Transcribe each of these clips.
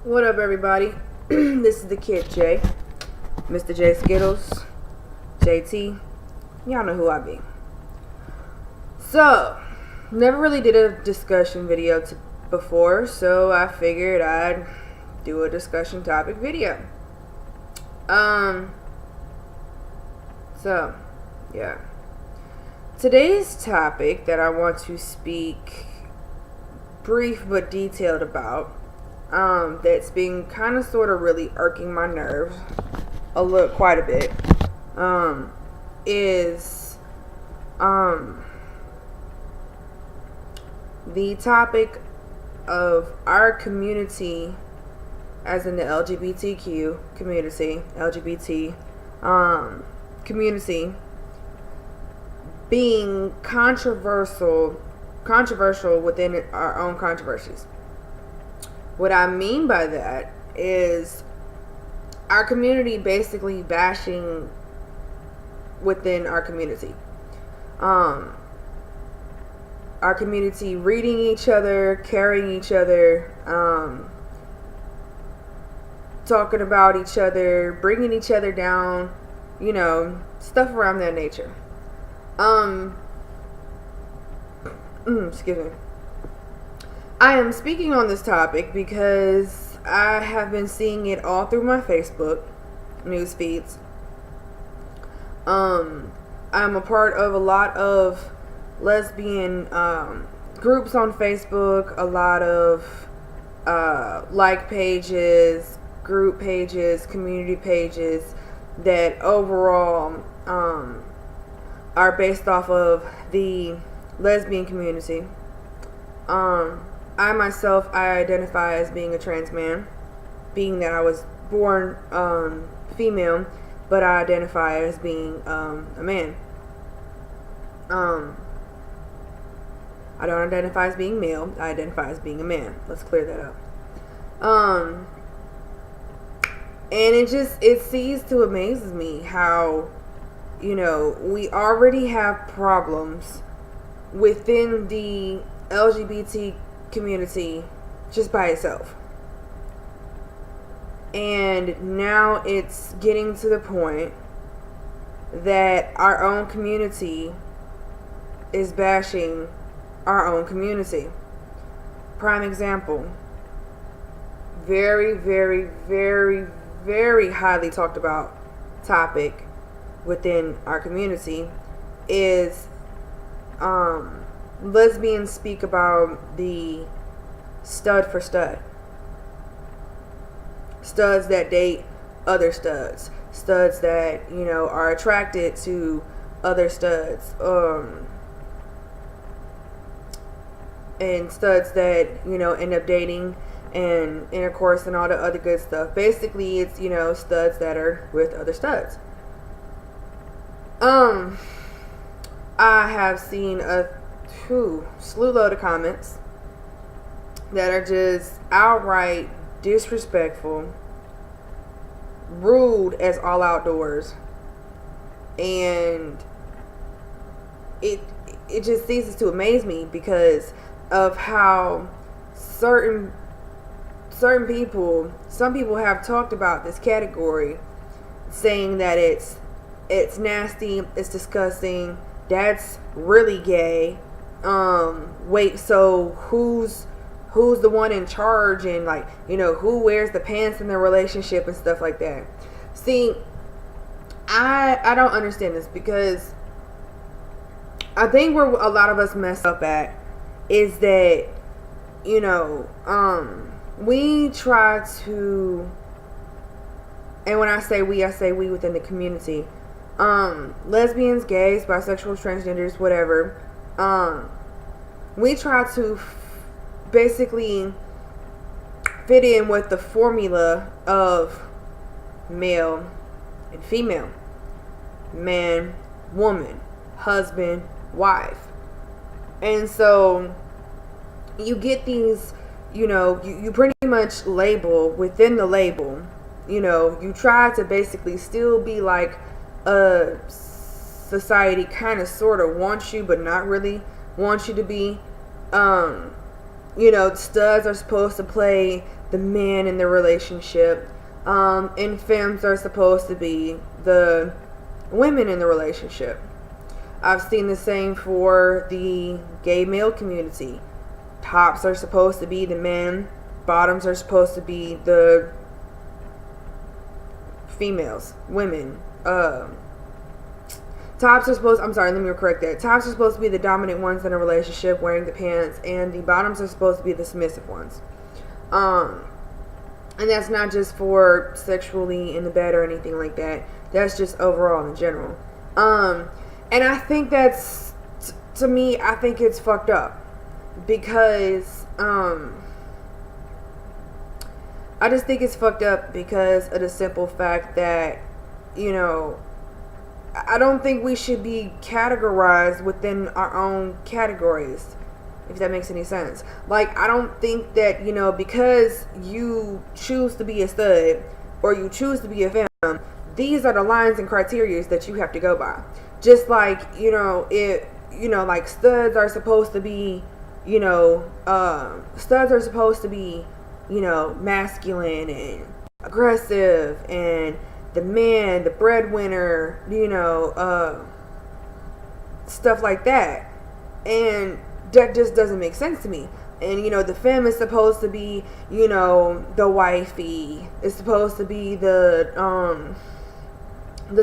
What up, everybody? This is the Kid J, Mr. J Skittles, JT. Y'all know who I be. So, never really did a discussion video before, so I figured I'd do a discussion topic video. So, yeah. Today's topic that I want to speak brief but detailed about, that's been kind of sort of really irking my nerves quite a bit, is the topic of our community, as in the LGBTQ community, community being controversial within our own controversies. What I mean by that is our community basically bashing within our community. Our community reading each other, carrying each other, talking about each other, bringing each other down, stuff around that nature. Excuse me. I am speaking on this topic because I have been seeing it all through my Facebook news feeds. I'm a part of a lot of lesbian groups on Facebook, a lot of like pages, group pages, community pages that overall are based off of the lesbian community. I myself, I identify as being a trans man, being that I was born female, but I identify as being a man. I don't identify as being male, I identify as being a man. Let's clear that up. And it ceases to amazes me how, we already have problems within the LGBT community just by itself. And now it's getting to the point that our own community is bashing our own community. Prime example. Very, very, very, very highly talked about topic within our community is lesbians speak about the stud for stud. Studs that date other studs. Studs that, are attracted to other studs. And studs that, end up dating and intercourse and all the other good stuff. Basically, it's, studs that are with other studs. I have seen a slew load of comments that are just outright disrespectful, rude as all outdoors, and it just ceases to amaze me because of how some people have talked about this category, saying that it's nasty, it's disgusting, that's really gay. Wait, so who's the one in charge, and who wears the pants in the relationship and stuff like that? See, I don't understand this, because I think where a lot of us mess up at is that, we try to, and when I say we within the community, lesbians, gays, bisexuals, transgenders, whatever, we try to basically fit in with the formula of male and female, man, woman, husband, wife. And so you get these, you pretty much label within the label, you try to basically still be like a society kind of sort of wants you but not really wants you to be. Studs are supposed to play the man in the relationship. And femmes are supposed to be the women in the relationship. I've seen the same for the gay male community. Tops are supposed to be the men, bottoms are supposed to be the females, women. Tops are supposed, I'm sorry, let me correct that. Tops are supposed to be the dominant ones in a relationship wearing the pants, and the bottoms are supposed to be the submissive ones. And that's not just for sexually in the bed or anything like that. That's just overall in general. And I think that's, to me, I think it's fucked up. Because, I just think it's fucked up because of the simple fact that, you know, I don't think we should be categorized within our own categories, if that makes any sense. Like, I don't think that, you know, because you choose to be a stud or you choose to be a femme, these are the lines and criteria that you have to go by. Just like, you know, like studs are supposed to be, you know, masculine and aggressive, and the man, the breadwinner, you know, stuff like that. And that just doesn't make sense to me. And, you know, the femme is supposed to be, you know, the wifey. It's supposed to be the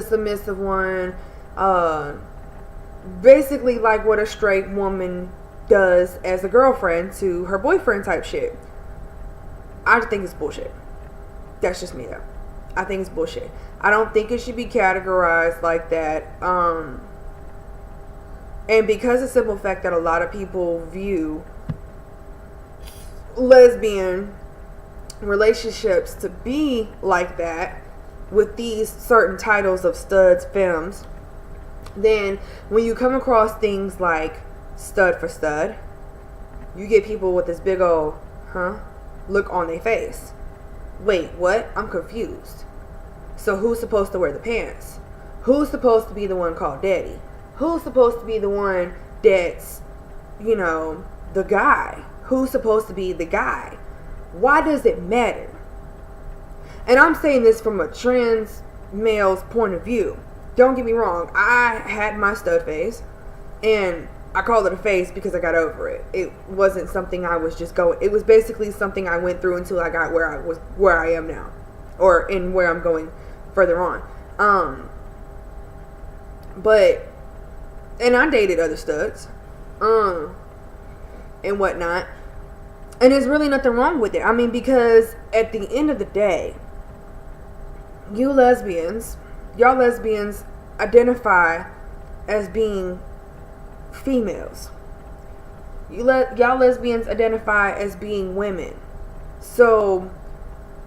submissive one. Basically like what a straight woman does as a girlfriend to her boyfriend type shit. I just think it's bullshit. That's just me though. I think it's bullshit. I don't think it should be categorized like that. And because of the simple fact that a lot of people view lesbian relationships to be like that, with these certain titles of studs, femmes, then when you come across things like stud for stud, you get people with this big old, look on their face. Wait, what? I'm confused. So who's supposed to wear the pants? Who's supposed to be the one called daddy? Who's supposed to be the one that's, you know, the guy? Who's supposed to be the guy? Why does it matter? And I'm saying this from a trans male's point of view. Don't get me wrong. I had my stud phase, and I call it a phase because I got over it. It wasn't something I was just going. It was basically something I went through until I got where I am now, or in where I'm going further on. But, and I dated other studs, and whatnot, and there's really nothing wrong with it. I mean, because at the end of the day, y'all lesbians identify as being females. Y'all lesbians identify as being women. So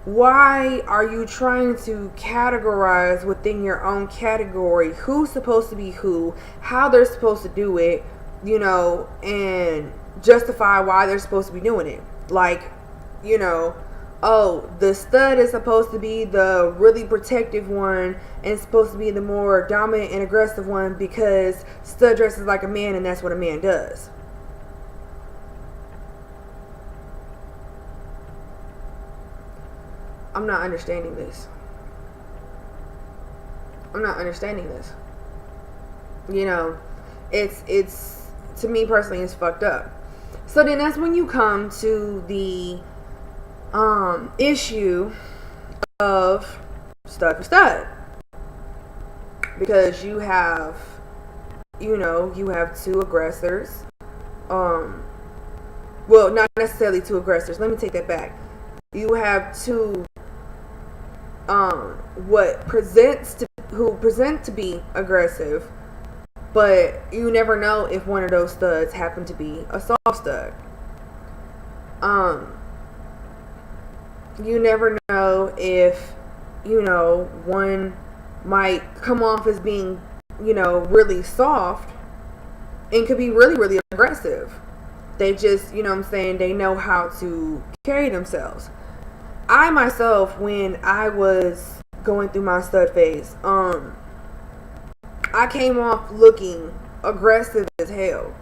why are you trying to categorize within your own category who's supposed to be who, how they're supposed to do it, you know, and justify why they're supposed to be doing it? Like, you know, oh, the stud is supposed to be the really protective one and supposed to be the more dominant and aggressive one because stud dresses like a man and that's what a man does. I'm not understanding this. You know, it's to me personally, it's fucked up. So then that's when you come to the issue of stud for stud, because you have two aggressors. Well, not necessarily two aggressors. Let me take that back. You have two who present to be aggressive, but you never know if one of those studs happen to be a soft stud. You never know if, you know, one might come off as being, you know, really soft and could be really, really aggressive. They just, you know what I'm saying, they know how to carry themselves. I myself, when I was going through my stud phase, I came off looking aggressive as hell.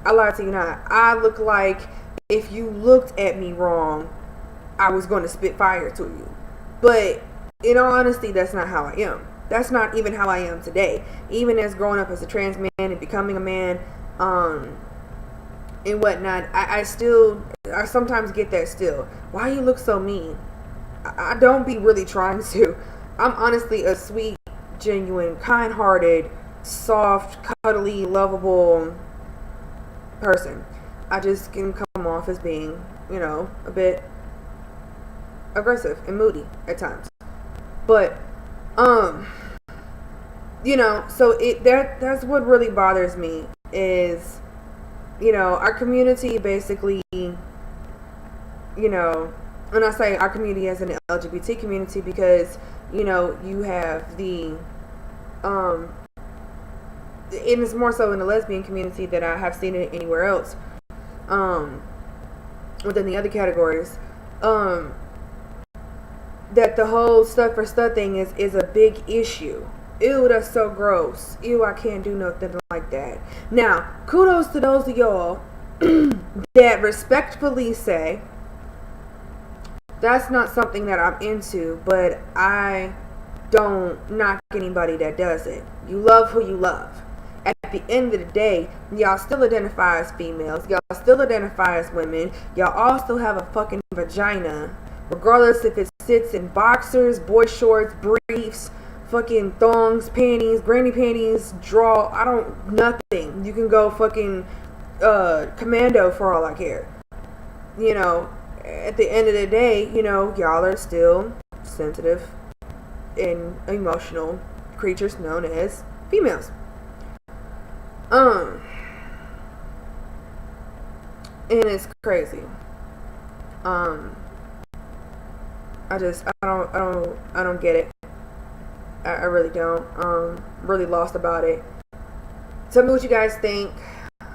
I lie to you not. I look like if you looked at me wrong, I was going to spit fire to you. But in all honesty, that's not how I am. That's not even how I am today. Even as growing up as a trans man and becoming a man, and whatnot, I sometimes get that still. Why you look so mean? I don't be really trying to. I'm honestly a sweet, genuine, kind-hearted, soft, cuddly, lovable person. I just can come off as being, a bit aggressive and moody at times. But, so that's what really bothers me is, our community basically, and I say our community as an LGBT community because, you have the, and it's more so in the lesbian community that I have seen it anywhere else, within the other categories, that the whole stud for stud thing is a big issue. Ew, that's so gross. Ew, I can't do nothing like that. Now, kudos to those of y'all that respectfully say, that's not something that I'm into, but I don't knock anybody that does it. You love who you love. At the end of the day, y'all still identify as females. Y'all still identify as women. Y'all all still have a fucking vagina. Regardless if it sits in boxers, boy shorts, briefs, fucking thongs, panties, granny panties, nothing. You can go fucking commando for all I care. At the end of the day, y'all are still sensitive and emotional creatures known as females. And it's crazy. I don't get it. I really don't. Really lost about it. Tell me what you guys think.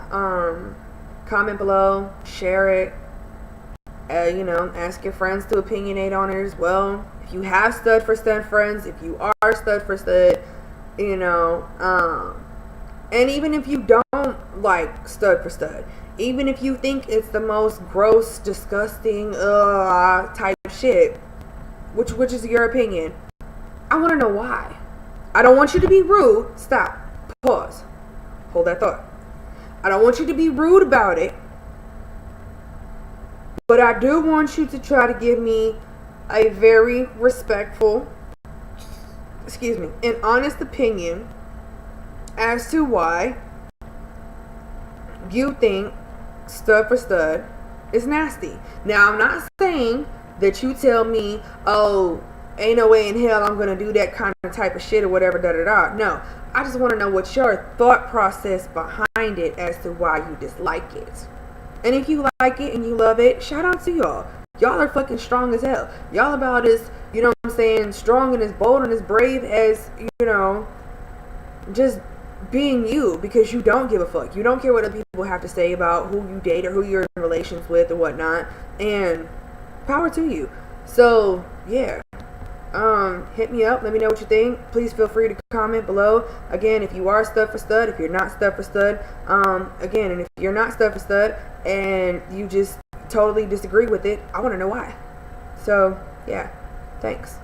Comment below. Share it. Ask your friends to opinionate on it as well. If you have stud for stud friends, if you are stud for stud, and even if you don't like stud for stud, even if you think it's the most gross, disgusting, type shit, which is your opinion, I want to know why. I don't want you to be rude. Stop. Pause. Hold that thought. I don't want you to be rude about it. But I do want you to try to give me a very respectful, an honest opinion as to why you think stud for stud is nasty. Now, I'm not saying that you tell me, oh, ain't no way in hell I'm gonna do that kind of type of shit or whatever, da-da-da. No, I just want to know what's your thought process behind it as to why you dislike it. And if you like it and you love it, shout out to y'all. Y'all are fucking strong as hell. Y'all about as, strong and as bold and as brave as, just being you, because you don't give a fuck. You don't care what other people have to say about who you date or who you're in relations with or whatnot. And power to you. So, yeah. Hit me up. Let me know what you think. Please feel free to comment below. Again, if you are stud for stud, if you're not stud for stud, again, and if you're not stud for stud and you just totally disagree with it, I want to know why. So, yeah. Thanks.